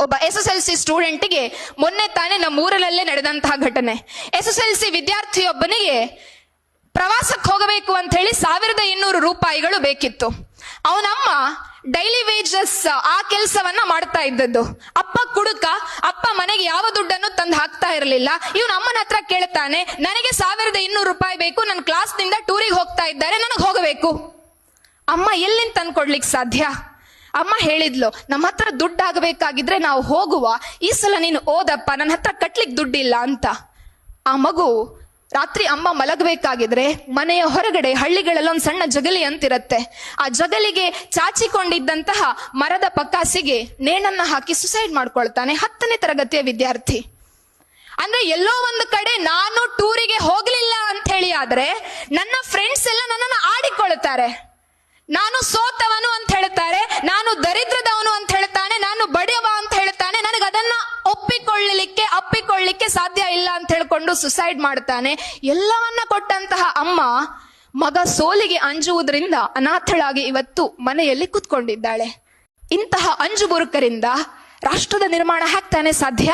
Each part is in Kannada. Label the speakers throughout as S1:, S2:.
S1: ಒಬ್ಬ SSLC ಸ್ಟೂಡೆಂಟ್ಗೆ ಮೊನ್ನೆ ತಾನೇ ನಮ್ಮೂರಲ್ಲೇ ನಡೆದಂತಹ ಘಟನೆ. SSLC ವಿದ್ಯಾರ್ಥಿಯೊಬ್ಬನಿಗೆ ಪ್ರವಾಸಕ್ಕೆ ಹೋಗಬೇಕು ಅಂತ ಹೇಳಿ 1200 ರೂಪಾಯಿಗಳು ಬೇಕಿತ್ತು. ಅವನಮ್ಮ ಡೈಲಿ ವೇಜಸ್ ಆ ಕೆಲಸವನ್ನ ಮಾಡ್ತಾ ಇದ್ದದ್ದು. ಅಪ್ಪ ಕುಡುಕ, ಅಪ್ಪ ಮನೆಗೆ ಯಾವ ದುಡ್ಡನ್ನು ತಂದು ಹಾಕ್ತಾ ಇರಲಿಲ್ಲ. ಇವನ ಅಮ್ಮನ ಹತ್ರ ಕೇಳ್ತಾನೆ, ನನಗೆ 1200 ರೂಪಾಯಿ ಬೇಕು, ನನ್ನ ಕ್ಲಾಸ್ನಿಂದ ಟೂರಿಗೆ ಹೋಗ್ತಾ ಇದ್ದಾರೆ, ನನಗೆ ಹೋಗಬೇಕು. ಅಮ್ಮ ಎಲ್ಲಿಂದ ತಂದು ಕೊಡ್ಲಿಕ್ಕೆ ಸಾಧ್ಯ? ಅಮ್ಮ ಹೇಳಿದ್ಲು, ನಮ್ಮ ಹತ್ರ ದುಡ್ಡು ಆಗಬೇಕಾಗಿದ್ರೆ ನಾವು ಹೋಗುವ, ಈ ಸಲ ನೀನು ಓದಪ್ಪ, ನನ್ನ ಹತ್ರ ಕಟ್ಲಿಕ್ಕೆ ದುಡ್ಡಿಲ್ಲ ಅಂತ. ಆ ಮಗು ರಾತ್ರಿ ಅಮ್ಮ ಮಲಗಬೇಕಾಗಿದ್ರೆ ಮನೆಯ ಹೊರಗಡೆ ಹಳ್ಳಿಗಳಲ್ಲಿ ಒಂದು ಸಣ್ಣ ಜಗಲಿ ಅಂತಿರತ್ತೆ. ಆ ಜಗಲಿಗೆ ಚಾಚಿಕೊಂಡಿದ್ದಂತಹ ಮರದ ಪಕ್ಕಾಸಿಗೆ ನೇಣನ್ನ ಹಾಕಿ ಸುಸೈಡ್ ಮಾಡ್ಕೊಳ್ತಾನೆ. 10ನೇ ತರಗತಿಯ ವಿದ್ಯಾರ್ಥಿ. ಅಂದ್ರೆ ಎಲ್ಲೋ ಒಂದು ಕಡೆ ನಾನು ಟೂರಿಗೆ ಹೋಗ್ಲಿಲ್ಲ ಅಂತ ಹೇಳಿ ಆದ್ರೆ ನನ್ನ ಫ್ರೆಂಡ್ಸ್ ಎಲ್ಲ ನನ್ನನ್ನು ಆಡಿಕೊಳ್ತಾರೆ. ನಾನು ಸೋತವನು ಅಂತ ಹೇಳ್ತಾರೆ, ನಾನು ದರಿದ್ರದವನು ಅಂತ ಹೇಳ್ತಾನೆ, ನಾನು ಬಡವ ಅಂತ ಹೇಳ್ತಾನೆ. ನನಗೆ ಅದನ್ನ ಅಪ್ಪಿಕೊಳ್ಳಿಕ್ಕೆ ಸಾಧ್ಯ ಇಲ್ಲ ಅಂತ ಹೇಳ್ಕೊಂಡು ಸುಸೈಡ್ ಮಾಡ್ತಾನೆ. ಎಲ್ಲವನ್ನ ಕೊಟ್ಟಂತಹ ಅಮ್ಮ ಮಗ ಸೋಲಿಗೆ ಅಂಜುವುದರಿಂದ ಅನಾಥಳಾಗಿ ಇವತ್ತು ಮನೆಯಲ್ಲಿ ಕುತ್ಕೊಂಡಿದ್ದಾಳೆ. ಇಂತಹ ಅಂಜುಬುರುಕರಿಂದ ರಾಷ್ಟ್ರದ ನಿರ್ಮಾಣ ಆಗ್ತಾನೆ ಸಾಧ್ಯ?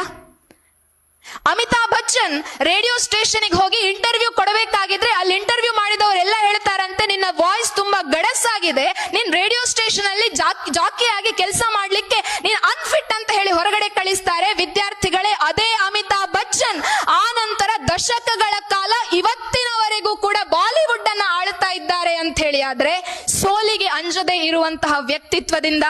S1: ಅಮಿತಾಬ್ ಬಚ್ಚನ್ ರೇಡಿಯೋ ಸ್ಟೇಷನ್ಗೆ ಹೋಗಿ ಇಂಟರ್ವ್ಯೂ ಕೊಡಬೇಕಾಗಿದ್ರೆ ಅಲ್ಲಿ ಇಂಟರ್ವ್ಯೂ ಮಾಡಿದವರೆಲ್ಲ ಹೇಳ್ತಾರಂತೆ, ನಿನ್ನ ವಾಯ್ಸ್ ತುಂಬಾ ಗಡಸಾಗಿದೆ, ನೀನ್ ರೇಡಿಯೋ ಸ್ಟೇಷನ್ ಅಲ್ಲಿ ಜಾಕಿ ಆಗಿ ಕೆಲಸ ಮಾಡ್ಲಿಕ್ಕೆ ನೀನ್ ಅನ್ಫಿಟ್ ಅಂತ ಹೇಳಿ ಹೊರಗಡೆ ಕಳಿಸ್ತಾರೆ. ವಿದ್ಯಾರ್ಥಿಗಳೇ, ಅದೇ ಅಮಿತಾಬ್ ಬಚ್ಚನ್ ಆ ನಂತರ ದಶಕಗಳ ಕಾಲ ಇವತ್ತಿನವರೆಗೂ ಕೂಡ ಬಾಲಿವುಡ್ ಅನ್ನ ಆಳ್ತಾ ಇದ್ದಾರೆ ಅಂತ ಹೇಳಿ ಆದ್ರೆ ಸೋಲಿಗೆ ಅಂಜದೆ ಇರುವಂತಹ ವ್ಯಕ್ತಿತ್ವದಿಂದ